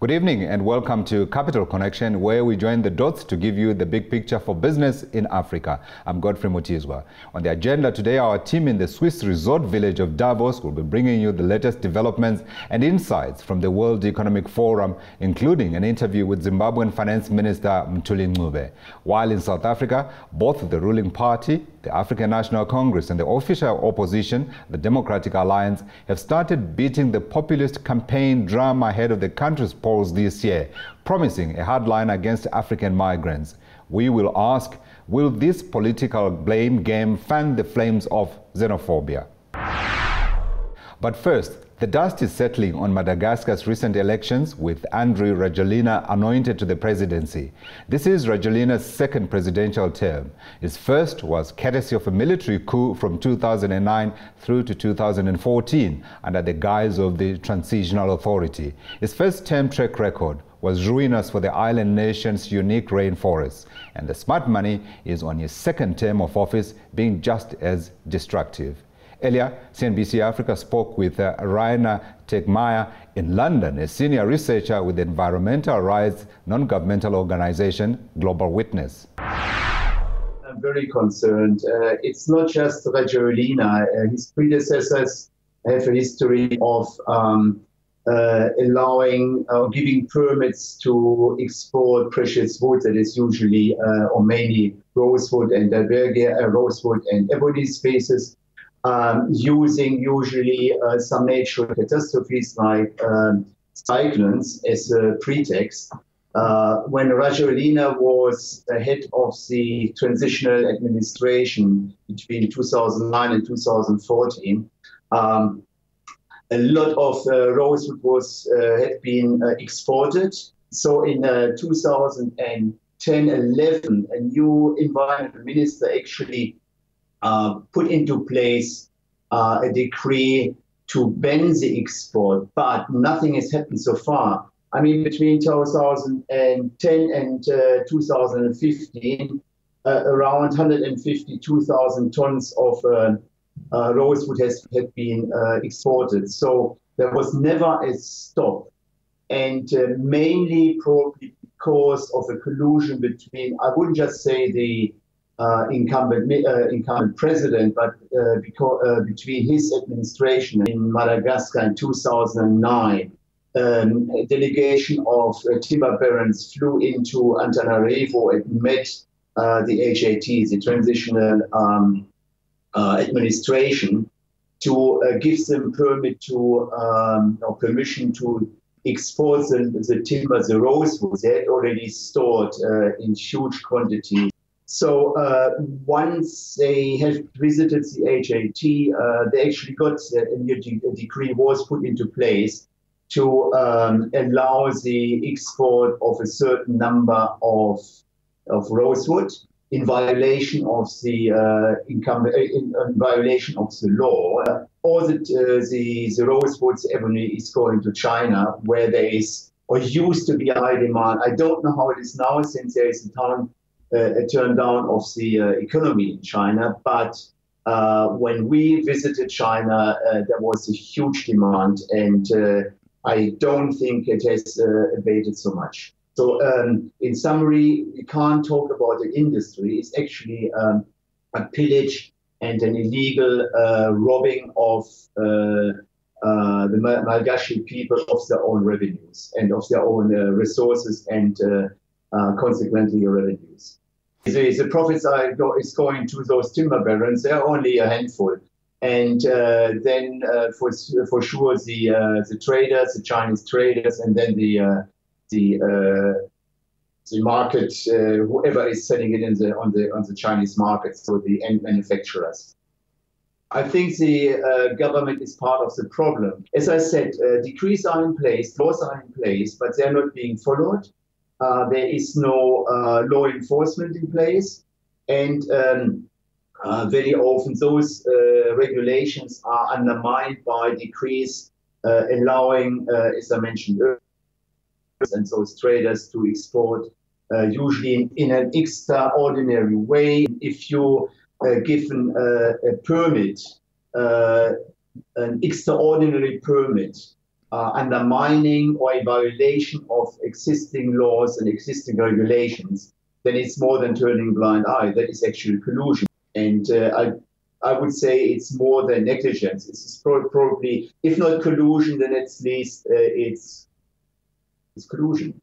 Good evening and welcome to Capital Connection, where we join the dots to give you the big picture for business in Africa. I'm Godfrey Mutizwa. On the agenda today, our team in the Swiss resort village of Davos will be bringing you the latest developments and insights from the World Economic Forum, including an interview with Zimbabwean Finance Minister Mthuli Ncube. While in South Africa, both the ruling party, the African National Congress, and the official opposition, the Democratic Alliance, have started beating the populist campaign drum ahead of the country's polls this year, promising a hard line against African migrants. We will ask, will this political blame game fan the flames of xenophobia? But first, the dust is settling on Madagascar's recent elections, with Andry Rajoelina anointed to the presidency. This is Rajoelina's second presidential term. His first was courtesy of a military coup from 2009 through to 2014 under the guise of the Transitional Authority. His first-term track record was ruinous for the island nation's unique rainforests, and the smart money is on his second term of office, being just as destructive. Earlier, CNBC Africa spoke with Reiner Tegtmeyer in London, a senior researcher with the environmental rights non-governmental organization Global Witness. I'm very concerned. It's not just Rajoelina. His predecessors have a history of allowing or giving permits to export precious wood, that is usually or mainly rosewood and rosewood and ebony species. Using usually some natural catastrophes like cyclones as a pretext. When Rajoelina was the head of the transitional administration between 2009 and 2014, a lot of rosewood had been exported. So in 2010-11, a new environment minister actually put into place a decree to ban the export, but nothing has happened so far. I mean, between 2010 and 2015, around 152,000 tons of rosewood had been exported. So there was never a stop, and mainly probably because of a collusion between, I wouldn't just say the incumbent president, but between his administration in Madagascar in 2009, a delegation of timber barons flew into Antananarivo and met the HAT, the transitional administration, to give them permission to export the timber, the rosewood. They had already stored in huge quantities. So once they have visited the HAT, they actually got a decree was put into place to allow the export of a certain number of rosewood in violation of the in violation of the law. All the rosewood, ebony, is going to China, where there is or used to be a high demand. I don't know how it is now, since there is a turn down of the economy in China, but when we visited China, there was a huge demand, and I don't think it has abated so much. So in summary, we can't talk about the industry. It's actually a pillage and an illegal robbing of the Malagasy people of their own revenues and of their own resources and consequently revenues. The profits is going to those timber barons. They're only a handful, and then for sure the traders, the Chinese traders, and then the market, whoever is selling it on the Chinese market, so the end manufacturers. I think the government is part of the problem. As I said, decrees are in place, laws are in place, but they are not being followed. There is no law enforcement in place, and very often those regulations are undermined by decrees allowing, as I mentioned earlier, and those traders to export usually in an extraordinary way. If you given a permit, an extraordinary permit undermining or a violation of existing laws and existing regulations, then it's more than turning a blind eye. That is actually collusion. And I would say it's more than negligence. It's probably, if not collusion, then at least it's collusion.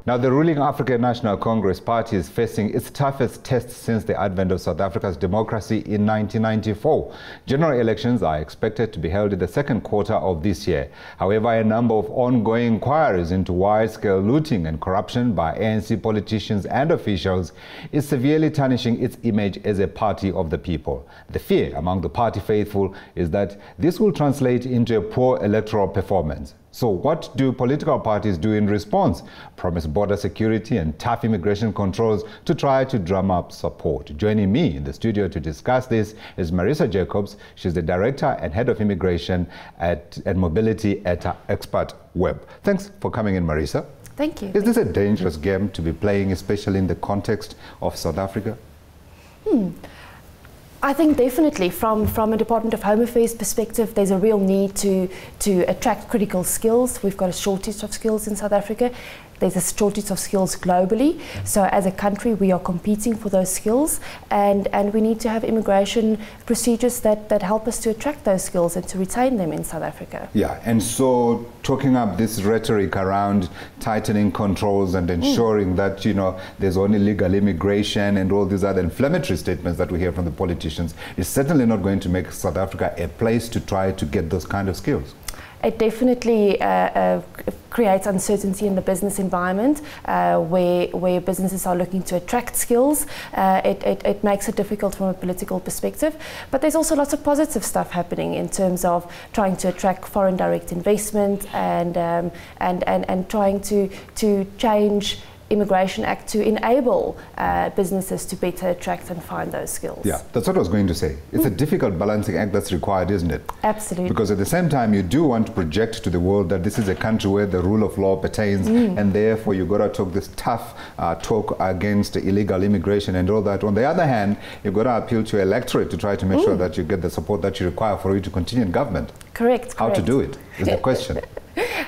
Now, the ruling African National Congress Party is facing its toughest test since the advent of South Africa's democracy in 1994. General elections are expected to be held in the second quarter of this year. However, a number of ongoing inquiries into wide-scale looting and corruption by ANC politicians and officials is severely tarnishing its image as a party of the people. The fear among the party faithful is that this will translate into a poor electoral performance. So what do political parties do in response? Promise border security and tough immigration controls to try to drum up support. Joining me in the studio to discuss this is Marisa Jacobs. She's the Director and Head of Immigration and Mobility at Xpatweb. Thanks for coming in, Marisa. Thank you. Is this a dangerous game to be playing, especially in the context of South Africa? I think definitely from a Department of Home Affairs perspective, there's a real need to attract critical skills. We've got a shortage of skills in South Africa. There's a shortage of skills globally. So as a country, we are competing for those skills, and we need to have immigration procedures that help us to attract those skills and to retain them in South Africa. Yeah, and so talking up this rhetoric around tightening controls and ensuring that, you know, there's only legal immigration and all these other inflammatory statements that we hear from the politicians is certainly not going to make South Africa a place to try to get those kind of skills. It definitely creates uncertainty in the business environment where businesses are looking to attract skills. It makes it difficult from a political perspective. But there's also lots of positive stuff happening in terms of trying to attract foreign direct investment and trying to change Immigration Act to enable businesses to better attract and find those skills. Yeah, that's what I was going to say. It's a difficult balancing act that's required, isn't it? Absolutely. Because at the same time, you do want to project to the world that this is a country where the rule of law pertains, and therefore you've got to talk this tough talk against illegal immigration and all that. On the other hand, you've got to appeal to electorate to try to make sure that you get the support that you require for you to continue in government. Correct. How to do it is the question.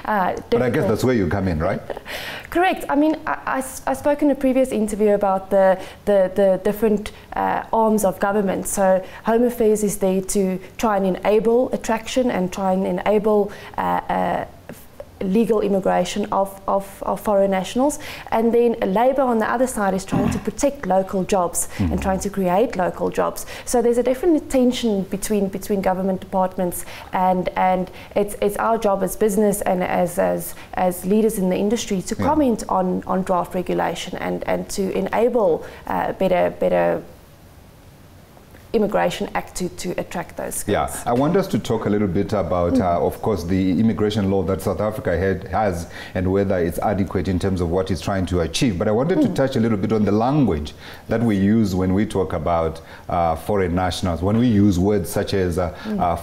But I guess that's where you come in, right? Correct. I mean, I spoke in a previous interview about the different arms of government. So Home Affairs is there to try and enable attraction and try and enable legal immigration of foreign nationals, and then Labour on the other side is trying to protect local jobs and trying to create local jobs. So there's a definite tension between government departments, and it's our job as business and as leaders in the industry to comment on draft regulation and to enable better Immigration Act to attract those skills. Yeah, I want us to talk a little bit about, of course, the immigration law that South Africa has and whether it's adequate in terms of what it's trying to achieve. But I wanted to touch a little bit on the language that we use when we talk about foreign nationals, when we use words such as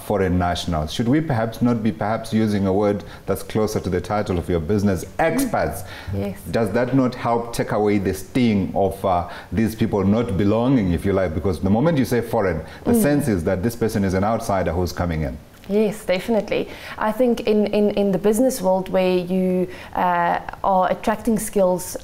foreign nationals. Should we perhaps not be using a word that's closer to the title of your business, expats? Yes. Does that not help take away the sting of these people not belonging, if you like? Because the moment you say foreign, the sense is that this person is an outsider who's coming in. Yes, definitely. I think in the business world where you are attracting skills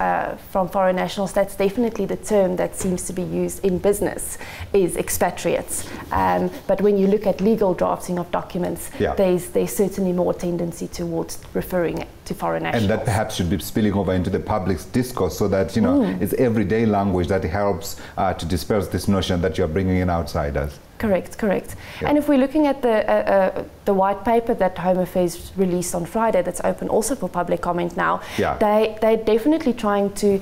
from foreign nationals, that's definitely the term that seems to be used in business, is expatriates. But when you look at legal drafting of documents, there's certainly more tendency towards referring to foreign nationals. And that perhaps should be spilling over into the public discourse so that, you know, it's everyday language that helps to disperse this notion that you're bringing in outsiders. Correct. Yeah. And if we're looking at the white paper that Home Affairs released on Friday, that's open also for public comment now, they're definitely trying to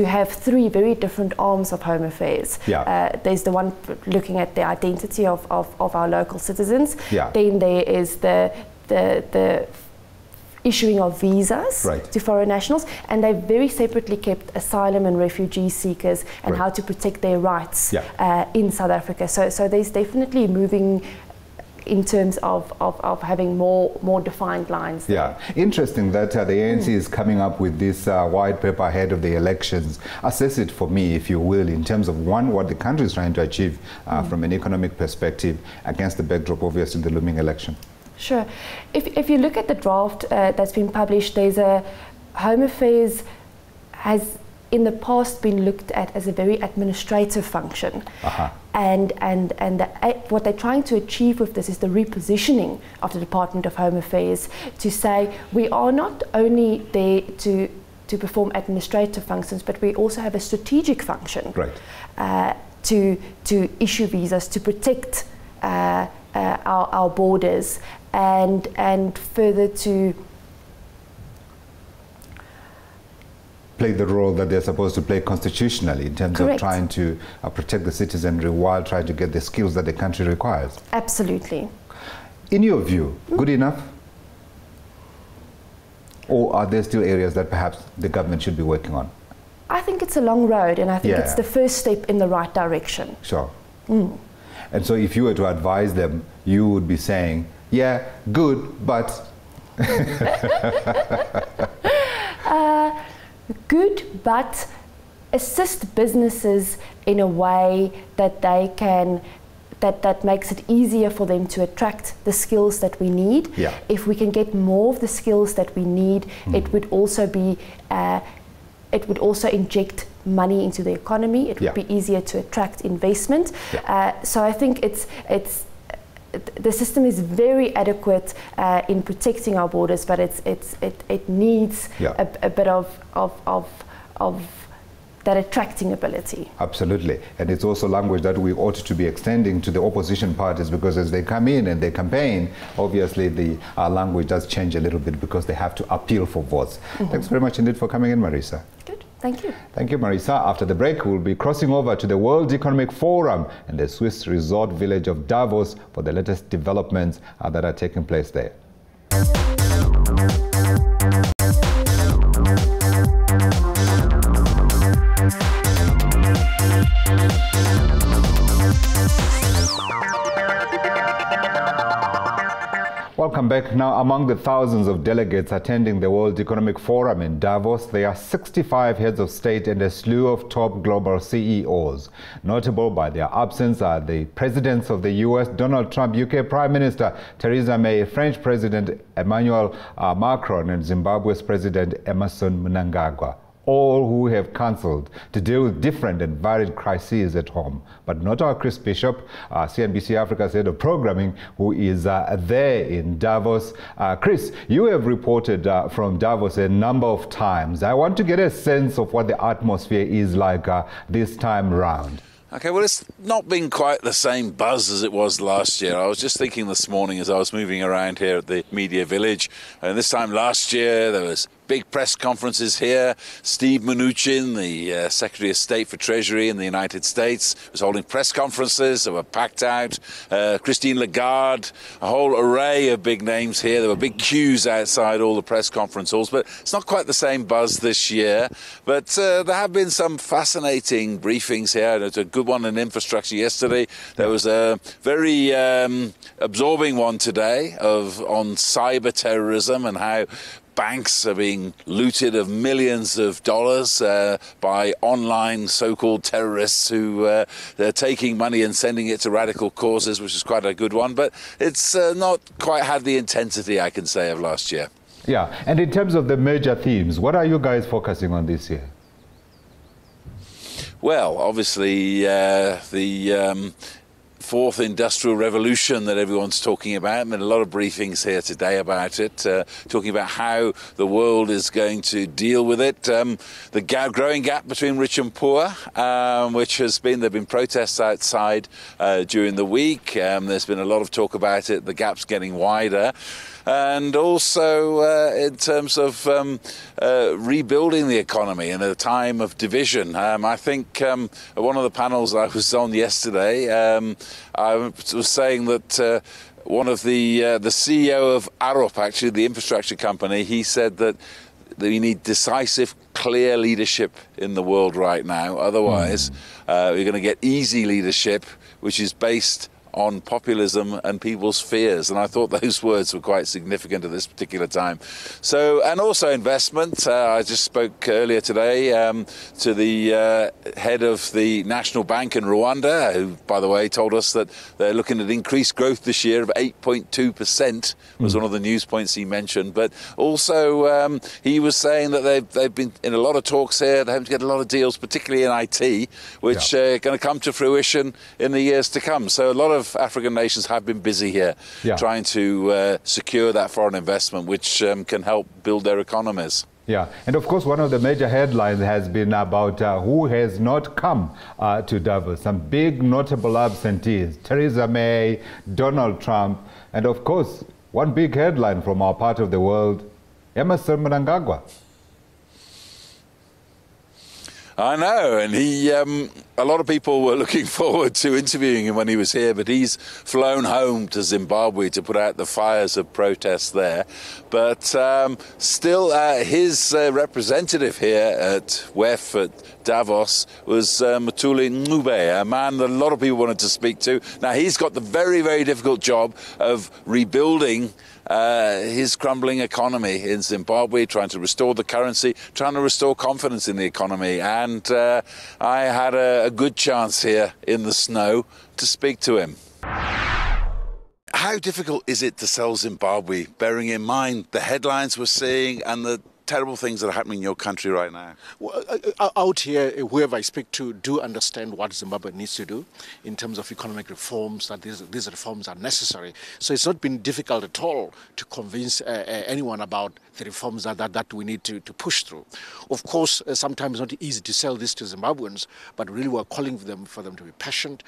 have three very different arms of Home Affairs. There's the one looking at the identity of our local citizens. Then there is the issuing of visas to foreign nationals, and they very separately kept asylum and refugee seekers and how to protect their rights in South Africa. So there's definitely moving in terms of having more defined lines there. Yeah, interesting that the ANC is coming up with this white paper ahead of the elections. Assess it for me, if you will, in terms of what the country is trying to achieve from an economic perspective against the backdrop, obviously, the looming election. Sure. If you look at the draft that's been published, there's a Home Affairs has in the past been looked at as a very administrative function. And what they're trying to achieve with this is the repositioning of the Department of Home Affairs to say we are not only there to perform administrative functions, but we also have a strategic function, right, to issue visas, to protect our borders, and further to play the role that they're supposed to play constitutionally in terms of trying to protect the citizenry while trying to get the skills that the country requires. Absolutely. In your view, good enough? Or are there still areas that perhaps the government should be working on? I think it's a long road, and I think it's the first step in the right direction. Sure. And so if you were to advise them, you would be saying, yeah, good, but... Good, but assist businesses in a way that they can, that makes it easier for them to attract the skills that we need. Yeah. If we can get more of the skills that we need, it would also be, it would also inject money into the economy. It would be easier to attract investment. So I think the system is very adequate in protecting our borders, but it needs a bit of that attracting ability. Absolutely. And it's also language that we ought to be extending to the opposition parties, because as they come in and they campaign, obviously the language does change a little bit because they have to appeal for votes. Thanks very much indeed for coming in, Marisa. Good. Thank you. Thank you, Marisa. After the break, we'll be crossing over to the World Economic Forum and the Swiss resort village of Davos for the latest developments that are taking place there. Welcome back. Now, among the thousands of delegates attending the World Economic Forum in Davos, there are 65 heads of state and a slew of top global CEOs. Notable by their absence are the presidents of the US, Donald Trump, UK Prime Minister Theresa May, French President Emmanuel Macron, and Zimbabwe's President Emmerson Mnangagwa, all who have cancelled to deal with different and varied crises at home. But not our Chris Bishop, CNBC Africa's head of programming, who is there in Davos. Chris, you have reported from Davos a number of times. I want to get a sense of what the atmosphere is like this time round. Okay, well, it's not been quite the same buzz as it was last year. I was just thinking this morning as I was moving around here at the Media Village, and this time last year there was big press conferences here. Steve Mnuchin, the Secretary of State for Treasury in the United States, was holding press conferences that were packed out. Christine Lagarde, a whole array of big names here. There were big queues outside all the press conference halls, but it's not quite the same buzz this year. But there have been some fascinating briefings here. There's a good one in infrastructure yesterday. There was a very absorbing one today on cyber terrorism and how banks are being looted of millions of dollars by online so-called terrorists who they're taking money and sending it to radical causes, which is quite a good one. But it's not quite had the intensity, I can say, of last year. Yeah, and in terms of the major themes, what are you guys focusing on this year? Well, obviously, the fourth industrial revolution that everyone's talking about. There have been a lot of briefings here today about it, talking about how the world is going to deal with it. The growing gap between rich and poor, which has been, there have been protests outside during the week. There's been a lot of talk about it. The gap's getting wider. And also in terms of rebuilding the economy in a time of division. I think one of the panels I was on yesterday, I was saying that one of the CEO of Arup, actually the infrastructure company, he said that we need decisive, clear leadership in the world right now. Otherwise, we're going to get easy leadership, which is based on populism and people's fears. And I thought those words were quite significant at this particular time. So, and also investment. I just spoke earlier today to the head of the National Bank in Rwanda, who, by the way, told us that they're looking at increased growth this year of 8.2%, was one of the news points he mentioned. But also he was saying that they've been in a lot of talks here. They're having to get a lot of deals, particularly in IT, which are going to come to fruition in the years to come. So a lot of African nations have been busy here trying to secure that foreign investment, which can help build their economies. Yeah, and of course one of the major headlines has been about who has not come to Davos. Some big notable absentees, Theresa May, Donald Trump, and of course one big headline from our part of the world, Emerson Mnangagwa. I know, and a lot of people were looking forward to interviewing him when he was here, but he's flown home to Zimbabwe to put out the fires of protest there. But still, his representative here at WEF at Davos was Mthuli Ncube, a man that a lot of people wanted to speak to. Now, he's got the very, very difficult job of rebuilding his crumbling economy in Zimbabwe, trying to restore the currency, trying to restore confidence in the economy. And I had a good chance here in the snow to speak to him. How difficult is it to sell Zimbabwe, bearing in mind the headlines we're seeing and the terrible things that are happening in your country right now? Well, out here, whoever I speak to do understand what Zimbabwe needs to do in terms of economic reforms, that these reforms are necessary. So it's not been difficult at all to convince anyone about the reforms that we need to push through. Of course, sometimes it's not easy to sell this to Zimbabweans, but really we're calling for them to be patient.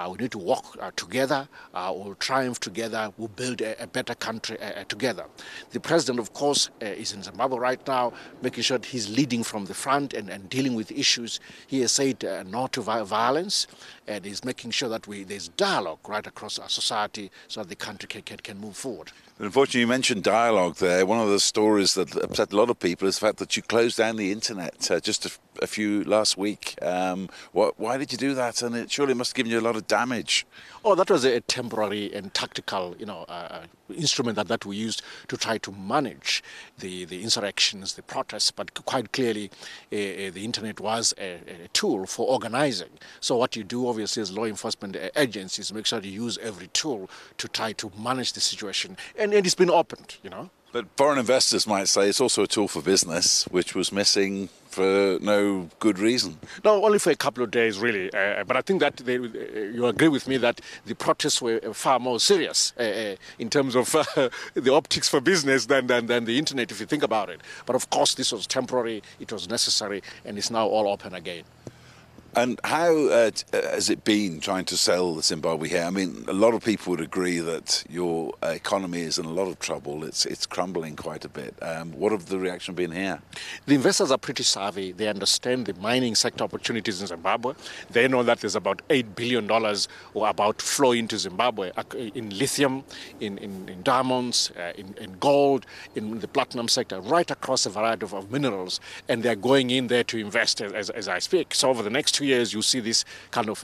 We need to work together, we'll triumph together, we'll build a better country together. The president, of course, is in Zimbabwe right now, making sure that he's leading from the front and dealing with issues. He has said no to violence, and he's making sure that there's dialogue right across our society so that the country can move forward. Unfortunately, you mentioned dialogue there. One of the stories that upset a lot of people is the fact that you closed down the internet just a few last week. Why did you do that? And it surely must have given you a lot of damage. Oh, that was a temporary and tactical, instrument that we used to try to manage the insurrections, the protests. But quite clearly, the internet was a tool for organizing. So what you do, obviously, as law enforcement agencies, make sure you use every tool to try to manage the situation. And it's been opened, But foreign investors might say it's also a tool for business, which was missing for no good reason. No, only for a couple of days, really. But I think that you agree with me that the protests were far more serious in terms of the optics for business than the internet, if you think about it. But of course, this was temporary, it was necessary, and it's now all open again. And how has it been trying to sell Zimbabwe here? I mean, a lot of people would agree that your economy is in a lot of trouble. It's crumbling quite a bit. What have the reaction been here? The investors are pretty savvy. They understand the mining sector opportunities in Zimbabwe. They know that there's about $8 billion or about to flow into Zimbabwe in lithium, in diamonds, in gold, in the platinum sector, right across a variety of minerals. And they're going in there to invest as I speak. So over the next 2 years, you see this kind of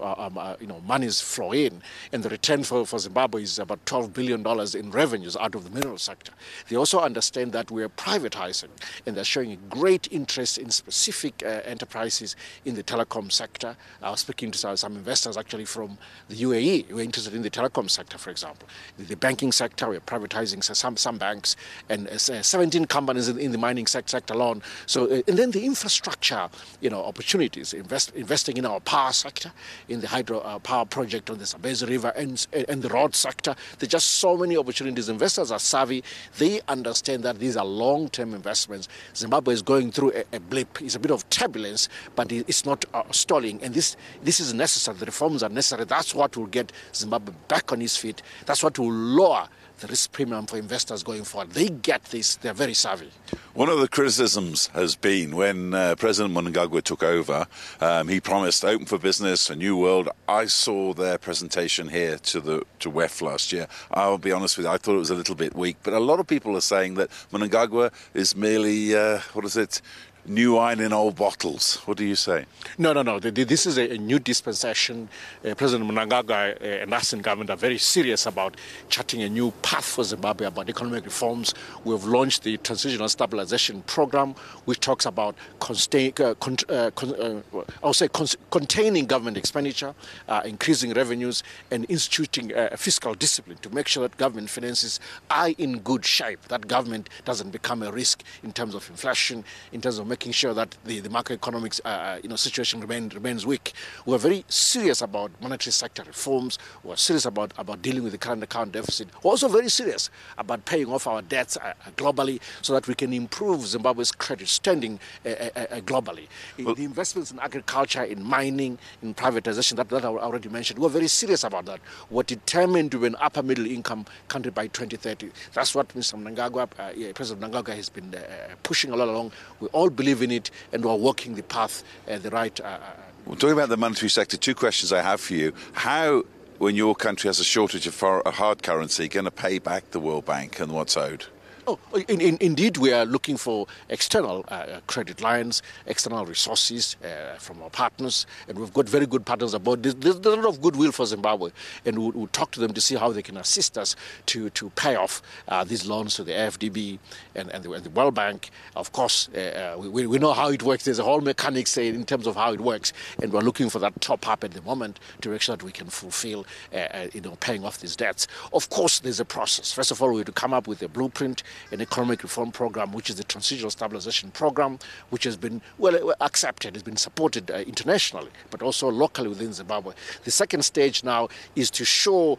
monies flow in, and the return for Zimbabwe is about $12 billion in revenues out of the mineral sector. They also understand that we're privatizing, and they're showing a great interest in specific enterprises in the telecom sector. I was speaking to some investors actually from the UAE who are interested in the telecom sector, for example. The banking sector, we're privatizing some banks, and 17 companies in the mining sector alone. So, and then the infrastructure, opportunities, investing in our power sector, in the hydro power project on the Zambezi River and the road sector. There's just so many opportunities. Investors are savvy. They understand that these are long-term investments. Zimbabwe is going through a blip. It's a bit of turbulence, but it's not stalling. And this is necessary. The reforms are necessary. That's what will get Zimbabwe back on its feet. That's what will lower the risk premium for investors going forward. They get this. They're very savvy. One of the criticisms has been when President Mnangagwa took over, he promised open for business, a new world. I saw their presentation here to WEF last year. I'll be honest with you, I thought it was a little bit weak, but a lot of people are saying that Mnangagwa is merely, new wine in old bottles. What do you say? No. This is a new dispensation. President Mnangagwa and us in government are very serious about charting a new path for Zimbabwe about economic reforms. We have launched the Transitional Stabilization Program, which talks about containing government expenditure, increasing revenues, and instituting fiscal discipline to make sure that government finances are in good shape, that government doesn't become a risk in terms of inflation, in terms of making sure that the macroeconomic situation remains weak. We're very serious about monetary sector reforms. We're serious about dealing with the current account deficit. We're also very serious about paying off our debts globally so that we can improve Zimbabwe's credit standing globally. Well, the investments in agriculture, in mining, in privatization, that I already mentioned, we're very serious about that. We're determined to be an upper middle income country by 2030. That's what Mr. Mnangagwa, President Mnangagwa has been pushing all along. We all believe in it, and we're walking the path the right. Well, talking about the monetary sector, two questions I have for you. How, when your country has a shortage of hard currency, going to pay back the World Bank and what's owed? Oh, indeed, we are looking for external credit lines, external resources from our partners, and we've got very good partners about this. There's a lot of goodwill for Zimbabwe, and we'll talk to them to see how they can assist us to pay off these loans to the AFDB and the World Bank. Of course, we know how it works. There's a whole mechanics in terms of how it works, and we're looking for that top up at the moment to make sure that we can fulfill, paying off these debts. Of course, there's a process. First of all, we have to come up with a blueprint, an economic reform program, which is the Transitional Stabilization Program, which has been well accepted, has been supported internationally, but also locally within Zimbabwe. The second stage now is to show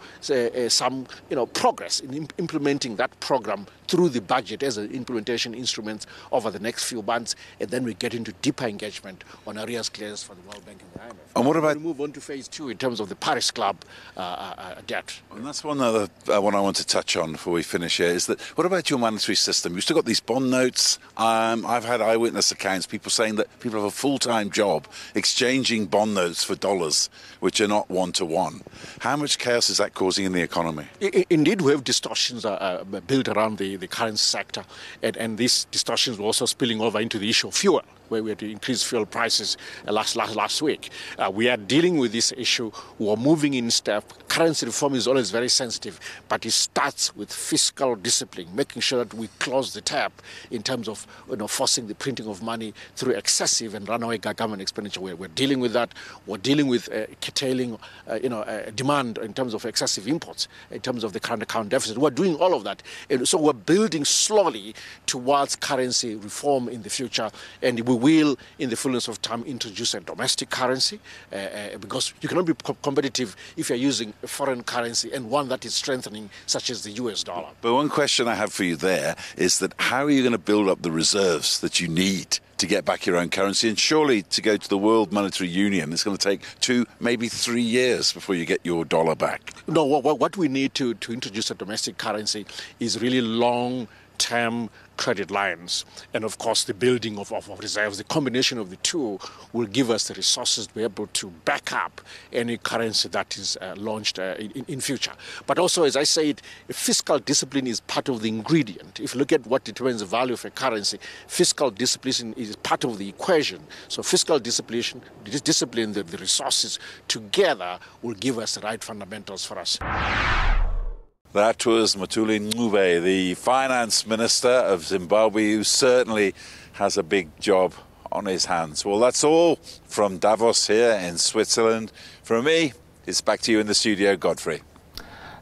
some progress in implementing that program through the budget as an implementation instrument over the next few months, and then we get into deeper engagement on arrears clearance for the World Bank and the IMF. And what about... We move on to phase 2 in terms of the Paris Club debt. And that's one other one I want to touch on before we finish here, is that what about your monetary system? You've still got these bond notes. I've had eyewitness accounts, people saying that people have a full-time job exchanging bond notes for dollars, which are not one-to-one. How much chaos is that causing in the economy? Indeed, we have distortions built around the currency sector, and these distortions were also spilling over into the issue of fuel, where we had to increase fuel prices last week. We are dealing with this issue. We are moving in step. Currency reform is always very sensitive, but it starts with fiscal discipline, making sure that we close the tap in terms of forcing the printing of money through excessive and runaway government expenditure. We're dealing with that. We're dealing with curtailing demand in terms of excessive imports, in terms of the current account deficit. We're doing all of that. And so we're building slowly towards currency reform in the future, and we will, in the fullness of time, introduce a domestic currency because you cannot be competitive if you're using a foreign currency and one that is strengthening, such as the US dollar. But one question I have for you there is that how are you going to build up the reserves that you need to get back your own currency? And surely to go to the World Monetary Union, it's going to take 2, maybe 3 years before you get your dollar back. No, what we need to introduce a domestic currency is really long-term credit lines, and of course the building of reserves. The combination of the two will give us the resources to be able to back up any currency that is launched in future. But also, as I said, fiscal discipline is part of the ingredient. If you look at what determines the value of a currency, fiscal discipline is part of the equation. So fiscal discipline, the resources together will give us the right fundamentals for us. That was Mthuli Ncube, the finance minister of Zimbabwe, who certainly has a big job on his hands. Well, that's all from Davos here in Switzerland. From me, it's back to you in the studio, Godfrey.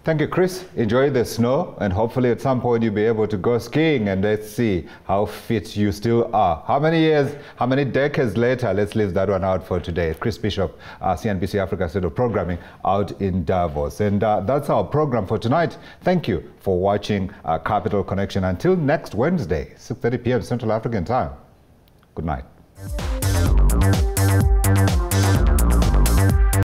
Thank you, Chris. Enjoy the snow, and hopefully at some point you'll be able to go skiing, and let's see how fit you still are. How many years, how many decades later? Let's leave that one out for today. Chris Bishop, CNBC Africa Center Programming out in Davos. And that's our program for tonight. Thank you for watching Capital Connection. Until next Wednesday, 6:30 p.m. Central African Time. Good night.